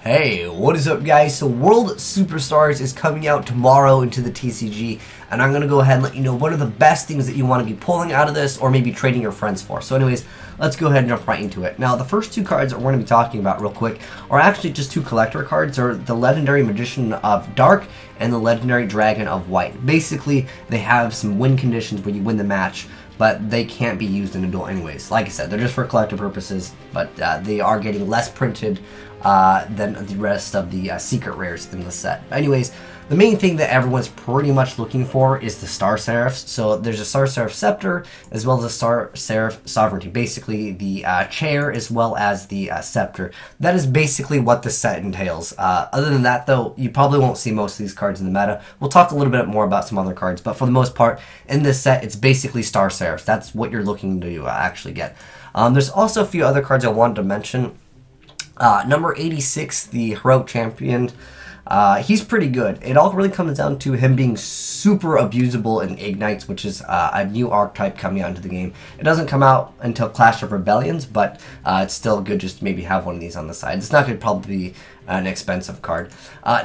Hey, what is up guys? So World SuperStars is coming out tomorrow into the TCG, and I'm going to go ahead and let you know what are the best things that you want to be pulling out of this or maybe trading your friends for. So anyways, let's go ahead and jump right into it. Now the first two cards that we're going to be talking about real quick are actually just two collector cards. They're the Legendary Magician of Dark and the Legendary Dragon of White. Basically, they have some win conditions where you win the match, but they can't be used in a duel anyways. Like I said, they're just for collector purposes, but they are getting less printed than the rest of the secret rares in the set. Anyways, the main thing that everyone's pretty much looking for is the Star Seraphs. So there's a Star Seraph Scepter as well as a Star Seraph Sovereignty. Basically the chair as well as the scepter. That is basically what the set entails. Other than that though, you probably won't see most of these cards in the meta. We'll talk a little bit more about some other cards, but for the most part in this set it's basically Star Seraphs. That's what you're looking to actually get. There's also a few other cards I wanted to mention. Number 86, the Heroic Champion, he's pretty good. It all really comes down to him being super abusable in Igknights, which is a new archetype coming out into the game. It doesn't come out until Clash of Rebellions, but it's still good just to maybe have one of these on the side. It's not going to probably be an expensive card.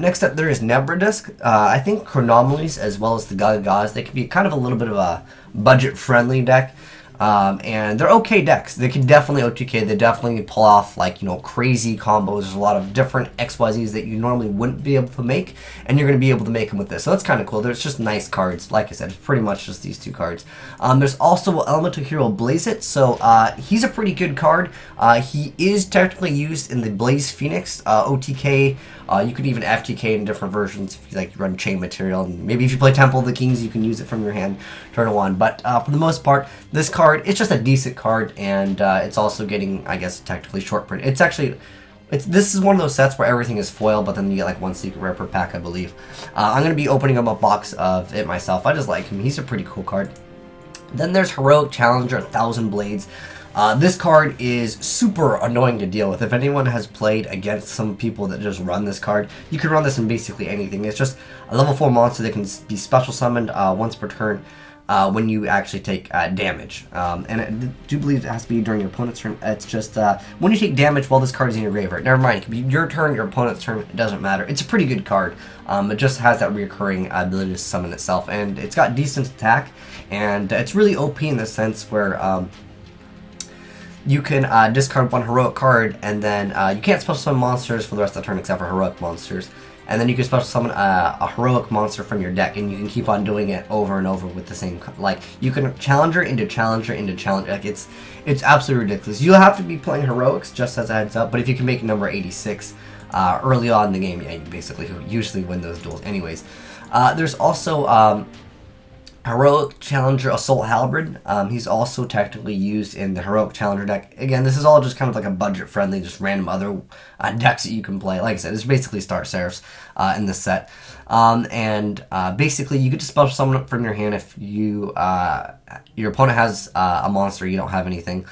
Next up there is Nebradisk. I think Chronomalies as well as the Gagagas, they can be kind of a little bit of a budget-friendly deck. And they're okay decks. They can definitely OTK. They definitely pull off, like, you know, crazy combos. There's a lot of different XYZs that you normally wouldn't be able to make, and you're going to be able to make them with this. So that's kind of cool. There's just nice cards. Like I said, it's pretty much just these two cards. There's also Elemental Hero Blazeman. So he's a pretty good card. He is technically used in the Blaze Phoenix OTK. You could even FTK in different versions if you like run chain material. And maybe if you play Temple of the Kings, you can use it from your hand, turn it on. But for the most part, this card, it's just a decent card, and it's also getting, I guess, technically short print. It's actually, this is one of those sets where everything is foil, but then you get like one secret rare per pack, I believe. I'm going to be opening up a box of it myself. I just like him. He's a pretty cool card. Then there's Heroic Challenger, 1000 Blades. This card is super annoying to deal with. If anyone has played against some people that just run this card, you can run this in basically anything. It's just a level 4 monster that can be special summoned once per turn when you actually take damage. And I do believe it has to be during your opponent's turn. It's just when you take damage while this card is in your graveyard. Never mind, it can be your turn, your opponent's turn, it doesn't matter. It's a pretty good card. It just has that recurring ability to summon itself, and it's got decent attack, and it's really OP in the sense where you can discard one heroic card, and then you can't special summon monsters for the rest of the turn except for heroic monsters. And then you can special summon a heroic monster from your deck, and you can keep on doing it over and over with the same, like, you can challenger into challenger into challenger. Like, it's absolutely ridiculous. You'll have to be playing heroics, just as a heads up, but if you can make number 86 early on in the game, yeah, you basically usually win those duels anyways. There's also Heroic Challenger Assault Halberd. He's also technically used in the Heroic Challenger deck. Again, this is all just kind of like a budget-friendly, just random other decks that you can play. Like I said, it's basically Star Seraphs in this set. Basically, you get to special summon it from your hand if you your opponent has a monster, you don't have anything.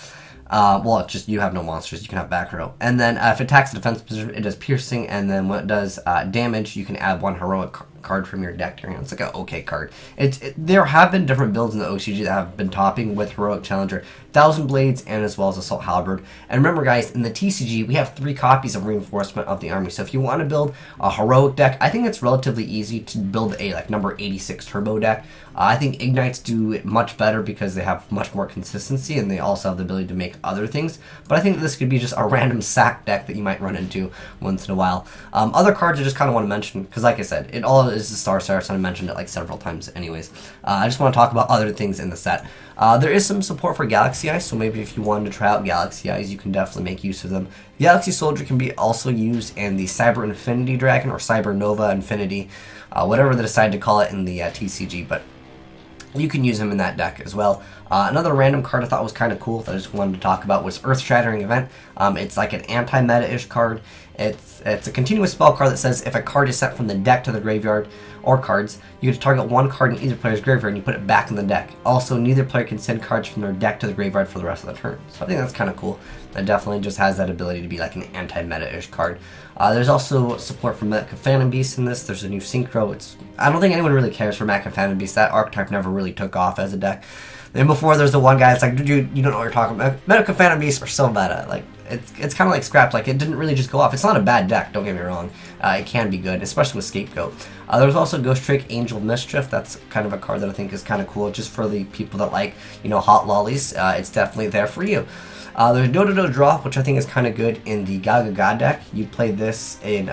Well, it's just you have no monsters, you can have back row. And then if it attacks the defense position, it does piercing, and then when it does damage, you can add one heroic card from your deck to your hand. It's like an okay card. There have been different builds in the OCG that have been topping with Heroic Challenger, 1000 Blades, and as well as Assault Halberd. And remember guys, in the TCG, we have 3 copies of Reinforcement of the Army. So if you want to build a heroic deck, I think it's relatively easy to build a like number 86 turbo deck. I think Igknights do it much better because they have much more consistency, and they also have the ability to make other things. But I think this could be just a random sack deck that you might run into once in a while. Other cards I just kind of want to mention, because like I said, it all is the Star Seraphs, and I mentioned it like several times anyways. I just want to talk about other things in the set. There is some support for Galaxy Eyes, so maybe if you wanted to try out Galaxy Eyes, you can definitely make use of them. Galaxy Soldier can be also used in the Cyber Infinity Dragon, or Cyber Nova Infinity, whatever they decide to call it in the TCG, but you can use him in that deck as well. Another random card I thought was kind of cool that I just wanted to talk about was Earth Shattering Event. It's like an anti-meta-ish card. It's a continuous spell card that says if a card is sent from the deck to the graveyard, or cards, you get to target one card in either player's graveyard and you put it back in the deck. Also, neither player can send cards from their deck to the graveyard for the rest of the turn. So I think that's kind of cool. That definitely just has that ability to be like an anti-meta-ish card. There's also support for Mecha Phantom Beast in this. There's a new Synchro. I don't think anyone really cares for Mecha Phantom Beast. That archetype never really took off as a deck. Then before there's the one guy that's like, dude, you don't know what you're talking about. Mecha Phantom Beasts are so meta. Like, it's kind of like scrapped. Like, it didn't really just go off. It's not a bad deck, don't get me wrong. It can be good, especially with Scapegoat. There's also Ghost Trick, Angel of Mischief. That's kind of a card that I think is kind of cool, just for the people that like, you know, hot lollies. It's definitely there for you. There's Do Draw, which I think is kind of good in the Gaga deck. You play this in,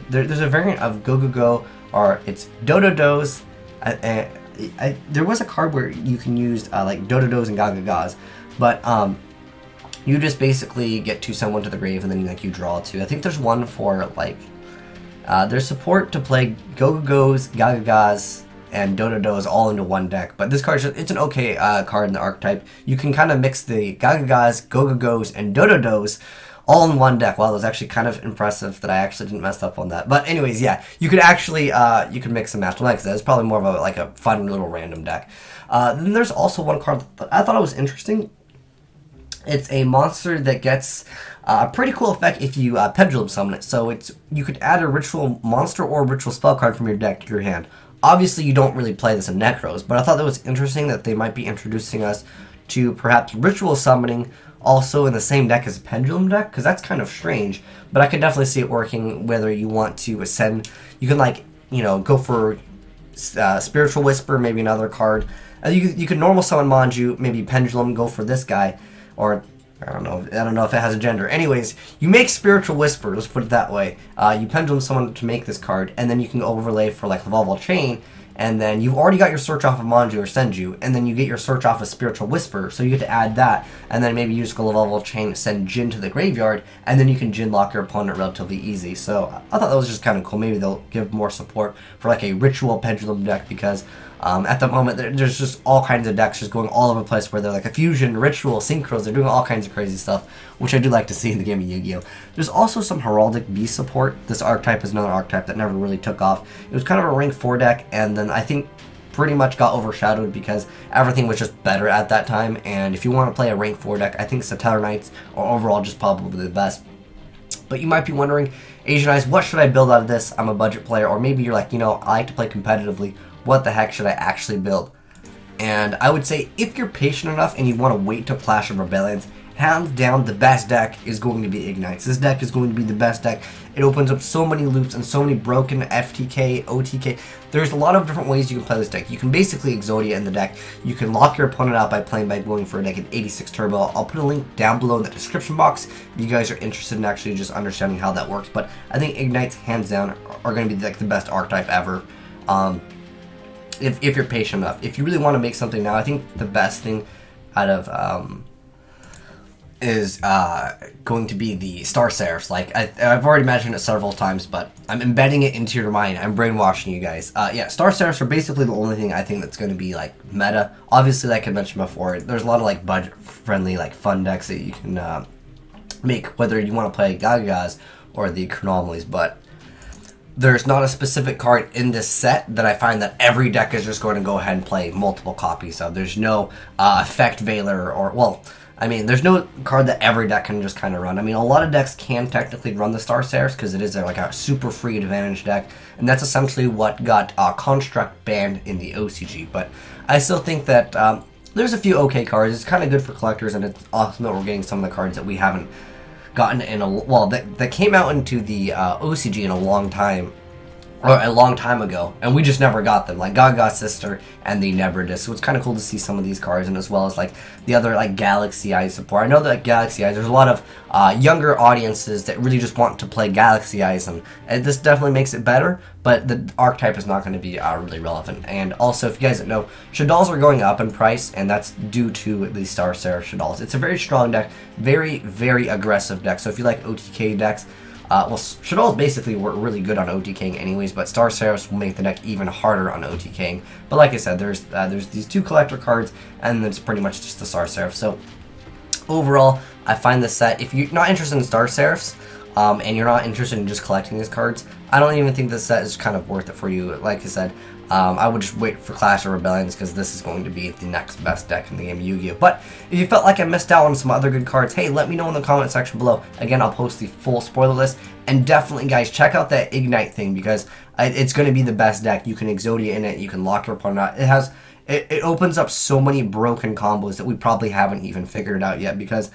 there's a variant of Go, or it's Do's. There was a card where you can use like Do's and Gagas, but you just basically get to send one to the grave and then like you draw two. I think there's one for like there's support to play Go-Go's, Gagas, and Do's all into one deck. But this card, it's an okay card in the archetype. You can kind of mix the Gagas, Go-Go's, and Do's all in one deck. Wow, that was actually kind of impressive that I actually didn't mess up on that. But anyways, yeah, you could actually you can mix and match. Like I said, it's probably more of a like a fun little random deck. Then there's also one card that I thought it was interesting. It's a monster that gets a pretty cool effect if you pendulum summon it. So you could add a ritual monster or ritual spell card from your deck to your hand. Obviously, you don't really play this in Necros, but I thought that was interesting that they might be introducing us to perhaps ritual summoning also in the same deck as a pendulum deck, because that's kind of strange. But I could definitely see it working whether you want to ascend. You can, like, you know, go for Spiritual Whisper, maybe another card. You could normal summon Manju, maybe pendulum, go for this guy. Or, I don't know if it has a gender. Anyways, you make Spiritual Whisper, let's put it that way. You pendulum someone to make this card, and then you can overlay for like Lavalval Chain, and then you've already got your search off of Manju or Senju, and then you get your search off of Spiritual Whisper, so you get to add that, and then maybe you just go Lavalval Chain, send Jin to the graveyard, and then you can Jin lock your opponent relatively easy. So I thought that was just kind of cool. Maybe they'll give more support for like a ritual pendulum deck, because at the moment, there's just all kinds of decks just going all over the place where they're like a fusion, ritual, synchros, they're doing all kinds of crazy stuff, which I do like to see in the game of Yu-Gi-Oh! There's also some Heraldic Beast support. This archetype is another archetype that never really took off. It was kind of a rank 4 deck, and then I think pretty much got overshadowed because everything was just better at that time, and if you want to play a rank 4 deck, I think Satellite Knights are overall just probably the best. But you might be wondering, Asian Eyes, what should I build out of this? I'm a budget player, or maybe you're like, you know, I like to play competitively. What the heck should I actually build? And I would say, if you're patient enough and you want to wait to Clash of Rebellions, hands down, the best deck is going to be Igknights. This deck is going to be the best deck. It opens up so many loops and so many broken FTK, OTK. There's a lot of different ways you can play this deck. You can basically Exodia in the deck. You can lock your opponent out by going for like an 86 turbo. I'll put a link down below in the description box if you guys are interested in actually just understanding how that works. But I think Igknights, hands down, are going to be like the best archetype ever. If you're patient enough. If you really want to make something now, I think the best thing out of is going to be the Star Seraphs. Like, I've already mentioned it several times, but I'm embedding it into your mind. I'm brainwashing you guys. Yeah, Star Seraphs are basically the only thing I think that's going to be, like, meta. Obviously, like I mentioned before, there's a lot of, like, budget-friendly, like, fun decks that you can make, whether you want to play Gagas or the Chronomalies, but there's not a specific card in this set that I find that every deck is just going to go ahead and play multiple copies of. There's no Effect Veiler or, well, I mean, there's no card that every deck can just kind of run. I mean, a lot of decks can technically run the Star Seraphs because it is like a super free advantage deck, and that's essentially what got Construct banned in the OCG. But I still think that there's a few okay cards. It's kind of good for collectors, and it's awesome that we're getting some of the cards that we haven't gotten in that came out into the OCG in a long time, or a long time ago, and we just never got them, like Gaga's Sister and the Nebra Disc. So it's kind of cool to see some of these cards, and as well as like the other like Galaxy Eyes support. I know that Galaxy Eyes, there's a lot of younger audiences that really just want to play Galaxy Eyes, and this definitely makes it better, but the archetype is not going to be really relevant. And also, if you guys don't know, Shaddolls are going up in price, and that's due to the Star Seraph Shaddolls. It's a very strong deck, very, very aggressive deck, so if you like OTK decks, well, Shaddolls basically were really good on OTKing anyways, but Star Seraphs will make the deck even harder on OTKing. But like I said, there's these two collector cards, and it's pretty much just the Star Seraph. So overall, I find this set, if you're not interested in Star Seraphs, and you're not interested in just collecting these cards, I don't even think this set is kind of worth it for you. Like I said, I would just wait for Clash of Rebellions, because this is going to be the next best deck in the game of Yu-Gi-Oh! But if you felt like I missed out on some other good cards, hey, let me know in the comment section below. Again, I'll post the full spoiler list. And definitely, guys, check out that Ignite thing, because it's going to be the best deck. You can Exodia in it, you can lock your opponent out. It opens up so many broken combos that we probably haven't even figured out yet, because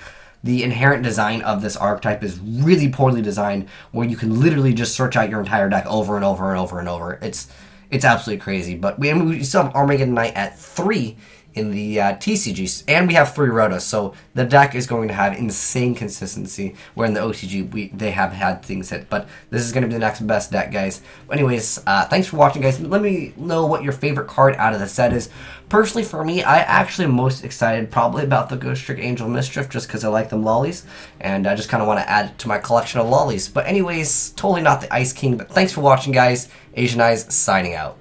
the inherent design of this archetype is really poorly designed, where you can literally just search out your entire deck over and over and over and over. It's absolutely crazy. But we still have Armageddon Knight at 3 in the TCGs, and we have 3 Rotos, so the deck is going to have insane consistency, where in the OTG they have had things hit, but this is going to be the next best deck, guys. Anyways, thanks for watching, guys. Let me know what your favorite card out of the set is. Personally, for me, I actually am most excited probably about the Ghost Trick Angel Mischief, just because I like them lollies, and I just kind of want to add it to my collection of lollies. But anyways, totally not the Ice King, but thanks for watching, guys. Asian Eyes signing out.